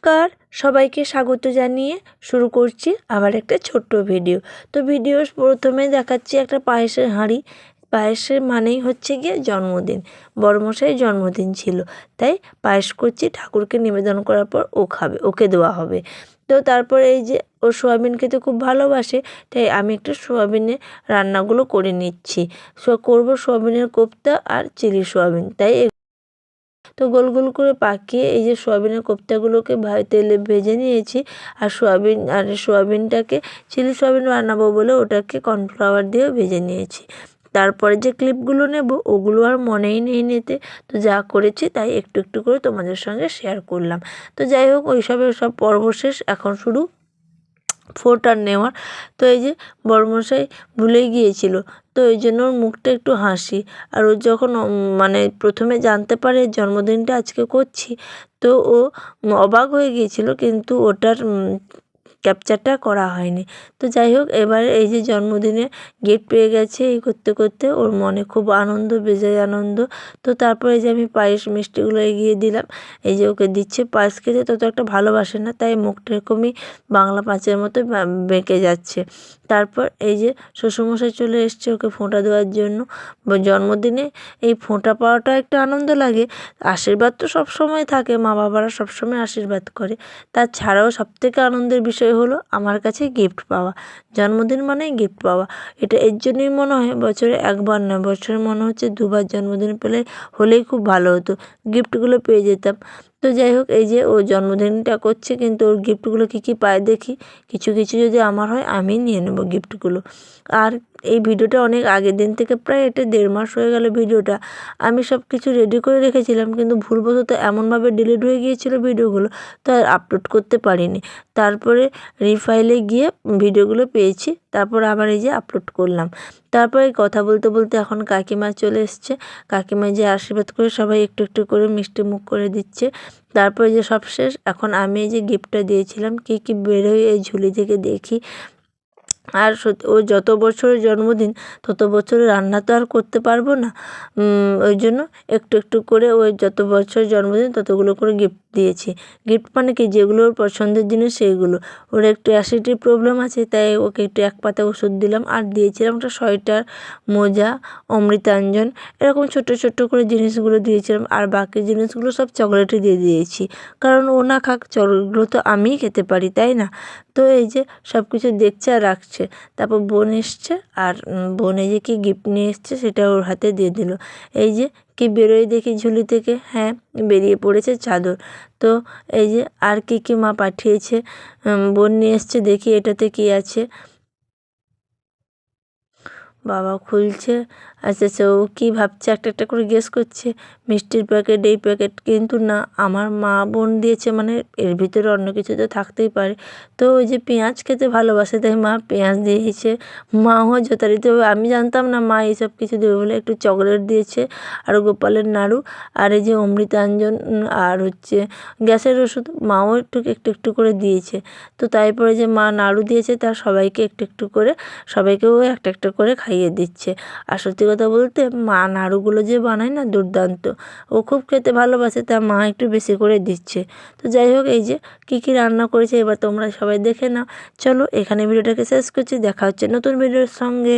নমস্কার, সবাইকে স্বাগত জানিয়ে শুরু করছি আবার একটা ছোট্ট ভিডিও। তো ভিডিওর প্রথমে দেখাচ্ছি একটা পায়েসের হাঁড়ি। পায়েসের মানেই হচ্ছে গিয়ে জন্মদিন। বড়মশাইয়ের জন্মদিন ছিল, তাই পায়েস করছি। ঠাকুরকে নিবেদন করার পর ও খাবে, ওকে দেওয়া হবে। তো তারপরে এই যে ও সোয়াবিন খেতে খুব ভালোবাসে, তাই আমি একটু সোয়াবিনের রান্নাগুলো করে নিচ্ছি। করবো সোয়াবিনের কোপ্তা আর চিলি সোয়াবিন, তাই তো গোল গোল করে পাকিয়ে এই যে সোয়াবিনের কোপ্তাগুলোকে তেলে ভেজে নিয়েছি। আর সোয়াবিনটাকে চিলি সোয়াবিন বানাবো বলে ওটাকে কর্নফ্লাওয়ার দিয়েও ভেজে নিয়েছি। তারপরে যে ক্লিপগুলো নেব ওগুলো আর মনেই নেই নিতে, তো যা করেছি তাই একটু একটু করে তোমাদের সঙ্গে শেয়ার করলাম। তো যাই হোক, ওইসবের সব পর্ব শেষ, এখন শুধু ফোঁটা নেওয়ার। তো এই যে বড়মশাই ভুলেই গিয়েছিল, তো ওই জন্য ওর মুখটা একটু হাসি। আর ও যখন মানে প্রথমে জানতে পারে জন্মদিনটা আজকে করছি, তো ও অবাক হয়ে গিয়েছিল, কিন্তু ওটার ক্যাপচারটা করা হয়নি। তো যাই হোক, এবার এই যে জন্মদিনে গিফট পেয়ে গেছে, এই করতে করতে ওর মনে খুব আনন্দ, বেজায় আনন্দ। তো তারপরে যে আমি পায়েস মিষ্টিগুলো এগিয়ে দিলাম, এই যে ওকে দিচ্ছে। পায়েস খেতে তত একটা ভালোবাসে না, তাই মুখটা এরকমই বাংলা পাঁচের মতো বেঁকে যাচ্ছে। তারপর এই যে শ্বশুরমশাই চলে এসছে ওকে ফোঁটা দেওয়ার জন্য। জন্মদিনে এই ফোঁটা পাওয়াটা একটা আনন্দ লাগে। আশীর্বাদ তো সবসময় থাকে, মা বাবারা সবসময় আশীর্বাদ করে। তাছাড়াও সবথেকে আনন্দের বিষয় হলো আমার কাছে গিফট পাওয়া। জন্মদিন মানেই গিফট পাওয়া। এটা এর জন্যই মনে হয় বছরে একবার নয়, বছরে মনে হচ্ছে দুবার জন্মদিন হলেই খুব ভালো হতো, গিফটগুলো পেয়ে যেতাম। তো যাই হোক, এই যে ও জন্মদিনটা করছে, কিন্তু ওর গিফটগুলো কী কী পায় দেখি। কিছু কিছু যদি আমার হয় আমি নিয়ে নেব গিফটগুলো। আর এই ভিডিওটা অনেক আগের দিন থেকে, প্রায় এটা 1.5 মাস হয়ে গেল ভিডিওটা। আমি সব কিছু রেডি করে রেখেছিলাম, কিন্তু ভুলবশত এমনভাবে ডিলিট হয়ে গিয়েছিল ভিডিওগুলো, তো আর আপলোড করতে পারিনি। তারপরে রিফাইলে গিয়ে ভিডিওগুলো পেয়েছি, তারপর আবার এই যে আপলোড করলাম। তারপরে কথা বলতে বলতে এখন কাকিমা চলে এসছে। কাকিমা যে আশীর্বাদ করে সবাই একটু একটু করে মিষ্টি মুখ করে দিচ্ছে। তারপরে যে সব শেষ, এখন আমি এই যে গিফটটা দিয়েছিলাম কী কী বেরোয় এই ঝুলি থেকে দেখি। আর ও যত বছরের জন্মদিন তত বছরে রান্না তো আর করতে পারবো না, ওই জন্য একটু একটু করে ওই যত বছরের জন্মদিন ততগুলো করে গিফট দিয়েছি। গিফট মানে কি, যেগুলো ওর পছন্দের জিনিস সেইগুলো। ওর একটু অ্যাসিডিটির প্রবলেম আছে, তাই ওকে একটু 1 পাতা ওষুধ দিলাম। আর দিয়েছিলাম একটা সোয়েটার, মোজা, অমৃতাঞ্জন, এরকম ছোট্ট ছোট্ট করে জিনিসগুলো দিয়েছিলাম। আর বাকি জিনিসগুলো সব চকোলেটে দিয়ে দিয়েছি, কারণ ও না খাক, চকলেটগুলো তো আমিই খেতে পারি, তাই না? তো এই যে সব কিছু দেখছে আর রাখছে। তারপর বোন এসছে, আর বোন এই যে কী গিফট নিয়ে এসছে সেটা ওর হাতে দিয়ে দিল। এই যে কী বেরোয় দেখি ঝুলি থেকে, হ্যাঁ বেরিয়ে পড়েছে চাদর। তো এই যে আর কী কী মা পাঠিয়েছে, বোন নিয়ে এসছে, দেখি এটাতে কী আছে। বাবা খুলছে, আচ্ছা আচ্ছা, ও কী ভাবছে, একটা একটা করে গেস করছে। মিষ্টির প্যাকেট, এই প্যাকেট, কিন্তু না, আমার মা বোন দিয়েছে মানে এর ভিতরে অন্য কিছু তো থাকতেই পারে। তো ওই যে পেঁয়াজ খেতে ভালোবাসে, তাই মা পেঁয়াজ দিয়েছে। মাও যথারীতি, আমি জানতাম না মা এইসব কিছু দেবে বলে, একটু চকলেট দিয়েছে, আর গোপালের নাড়ু, আর এই যে অমৃতাঞ্জন, আর হচ্ছে গ্যাসের ওষুধ মাও একটু একটু একটু করে দিয়েছে। তো তারপরে যে মা নাড়ু দিয়েছে, তার সবাইকে একটু একটু করে, সবাইকেও একটা একটা করে খাইয়ে দিচ্ছে। আর সত্যি কথা বলতে মা নাড়ুগুলো যে বানায় না, দুর্দান্ত। ও খুব খেতে ভালোবাসে, তা মা একটু বেশি করে দিচ্ছে। তো যাই হোক, এই যে কী কী রান্না করেছে এবার তোমরা সবাই দেখে নাও। চলো এখানে ভিডিওটাকে শেষ করছি, দেখা হচ্ছে নতুন ভিডিওর সঙ্গে।